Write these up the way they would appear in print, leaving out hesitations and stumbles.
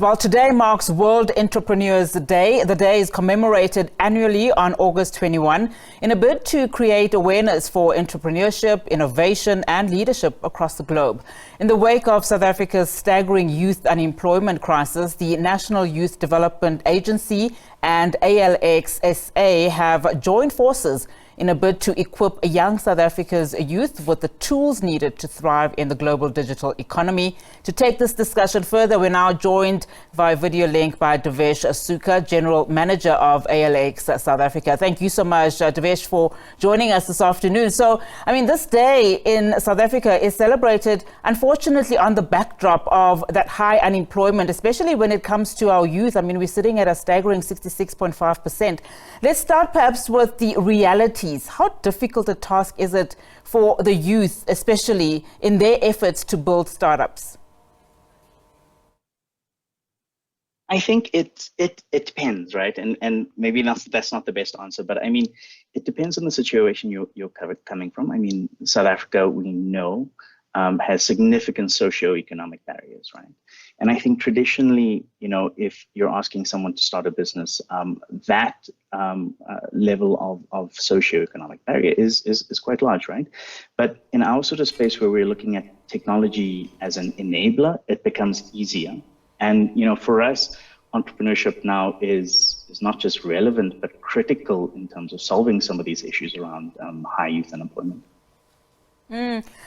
Well, today marks World Entrepreneurs Day. The day is commemorated annually on August 21 in a bid to create awareness for entrepreneurship, innovation and leadership across the globe. In the wake of South Africa's staggering youth unemployment crisis, the National Youth Development Agency and ALX SA have joined forces in a bid to equip young South Africa's youth with the tools needed to thrive in the global digital economy. To take this discussion further, we're now joined via video link by Divesh Sooka, General Manager of ALX South Africa. Thank you so much, Divesh, for joining us this afternoon. So, this day in South Africa is celebrated, unfortunately, on the backdrop of that high unemployment, especially when it comes to our youth. We're sitting at a staggering 66.5%. Let's start perhaps with the reality. How difficult a task is it for the youth, especially in their efforts to build startups? I think it depends, right? And maybe that's not the best answer, but it depends on the situation you're coming from. South Africa, we know, has significant socioeconomic barriers, right? And I think traditionally, if you're asking someone to start a business, that level of socioeconomic barrier is quite large, right? But in our sort of space where we're looking at technology as an enabler, it becomes easier. And for us, entrepreneurship now is not just relevant, but critical in terms of solving some of these issues around high youth unemployment.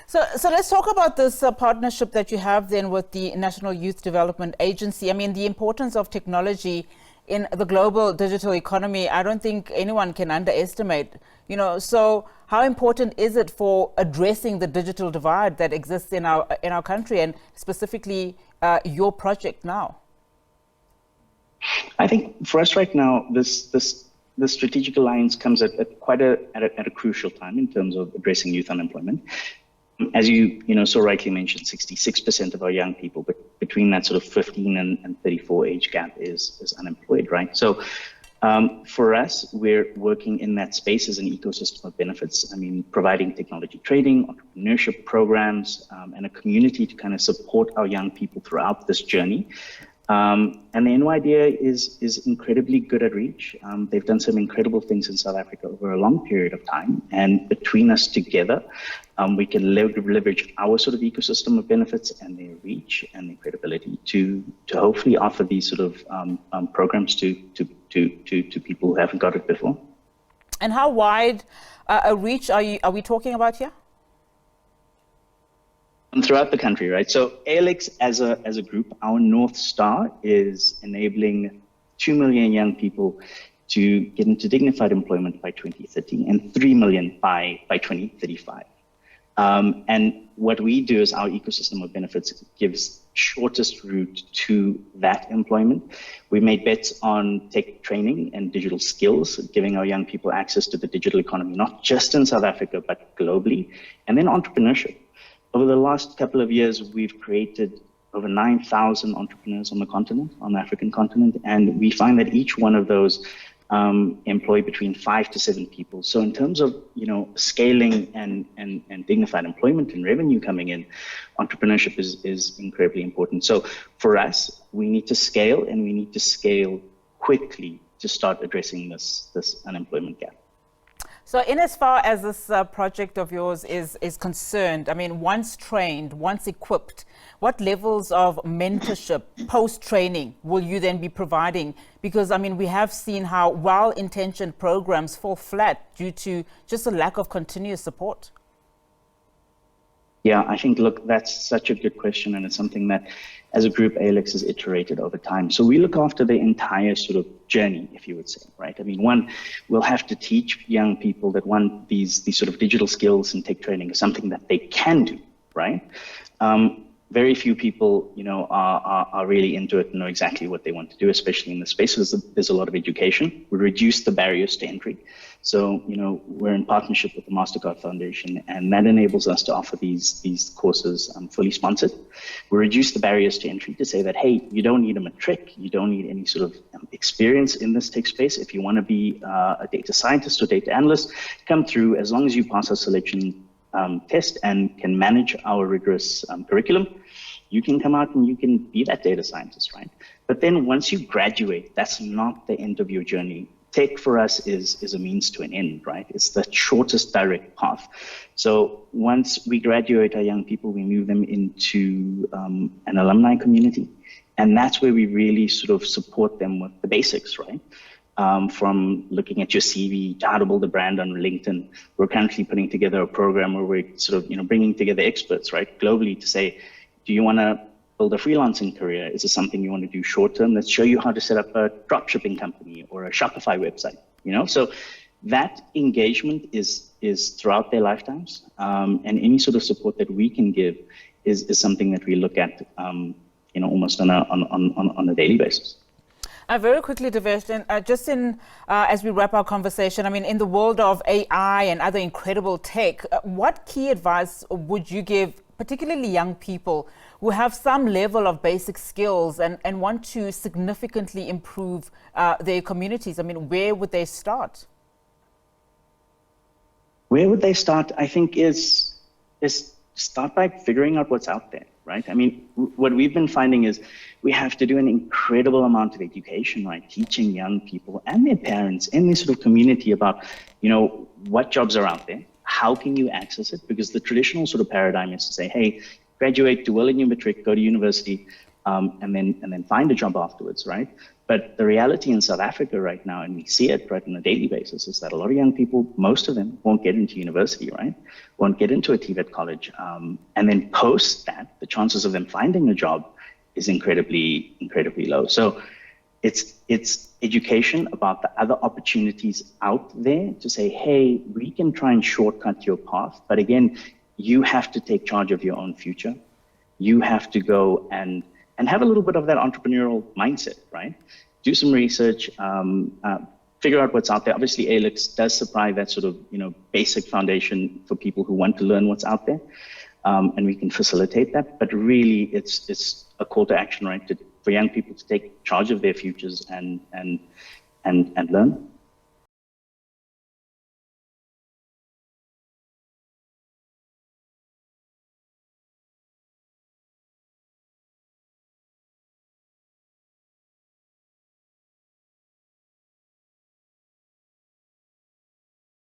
So let's talk about this partnership that you have then with the National Youth Development Agency. The importance of technology in the global digital economy, I don't think anyone can underestimate. So how important is it for addressing the digital divide that exists in our country, and specifically your project now? I think for us right now, the strategic alliance comes at a crucial time in terms of addressing youth unemployment. As you so rightly mentioned, 66% of our young people, but between that sort of 15 and 34 age gap is unemployed, right? So for us, we're working in that space as an ecosystem of benefits. Providing technology training, entrepreneurship programs, and a community to kind of support our young people throughout this journey. And the NYDA is incredibly good at reach. They've done some incredible things in South Africa over a long period of time. And between us together, we can leverage our sort of ecosystem of benefits and their reach and their credibility to hopefully offer these sort of programs to people who haven't got it before. And how wide a reach are we talking about here? Throughout the country, right? So ALX as a group, our North Star is enabling 2 million young people to get into dignified employment by 2030 and 3 million by 2035. And what we do is our ecosystem of benefits gives shortest route to that employment. We made bets on tech training and digital skills, giving our young people access to the digital economy, not just in South Africa, but globally. And then entrepreneurship. Over the last couple of years, we've created over 9,000 entrepreneurs on the continent, on the African continent, and we find that each one of those employ between 5 to 7 people. So in terms of scaling and dignified employment and revenue coming in, entrepreneurship is incredibly important. So for us, we need to scale, and we need to scale quickly to start addressing this unemployment gap. So in as far as this project of yours is concerned, once trained, once equipped, what levels of mentorship, post-training will you then be providing? Because, we have seen how well-intentioned programs fall flat due to just a lack of continuous support. Yeah, I think, look, that's such a good question, and it's something that, as a group, ALX has iterated over time. So we look after the entire sort of journey, if you would say, right? One, we'll have to teach young people that these sort of digital skills and tech training is something that they can do, right? Very few people, are really into it and know exactly what they want to do, especially in the spaces. There's a lot of education. We reduce the barriers to entry. So, we're in partnership with the MasterCard Foundation, and that enables us to offer these courses fully sponsored. We reduce the barriers to entry to say that, hey, you don't need a matric, you don't need any sort of experience in this tech space. If you want to be a data scientist or data analyst, come through as long as you pass our selection test and can manage our rigorous curriculum. you can come out and you can be that data scientist, right? But then once you graduate, that's not the end of your journey. Tech for us is a means to an end, right? It's the shortest direct path. So once we graduate our young people, we move them into an alumni community. And that's where we really sort of support them with the basics, right? From looking at your CV to how to build a brand on LinkedIn. We're currently putting together a program where we're sort of, bringing together experts, right, globally to say, do you want to build a freelancing career? Is this something you want to do short term? Let's show you how to set up a dropshipping company or a Shopify website, So that engagement is throughout their lifetimes. And any sort of support that we can give is something that we look at, almost on a daily basis. Very quickly, Divesh, and just as we wrap our conversation, I mean, in the world of AI and other incredible tech, what key advice would you give, particularly young people who have some level of basic skills and want to significantly improve their communities? I mean, where would they start? Where would they start? I think is start by figuring out what's out there, right? I mean, what we've been finding is we have to do an incredible amount of education, right? Teaching young people and their parents in this sort of community about, what jobs are out there. How can you access it? Because the traditional sort of paradigm is to say, hey, graduate, do well in your matric, go to university, and then find a job afterwards, right? But the reality in South Africa right now, and we see it right on a daily basis, is that a lot of young people, most of them, won't get into university, right? Won't get into a TVET college. And then post that, the chances of them finding a job is incredibly, incredibly low. So it's education about the other opportunities out there to say, hey, we can try and shortcut your path. But again, you have to take charge of your own future. You have to go and have a little bit of that entrepreneurial mindset, right? Do some research, figure out what's out there. Obviously, ALX does supply that sort of, basic foundation for people who want to learn what's out there. And we can facilitate that. But really, it's a call to action, right? For young people to take charge of their futures and learn.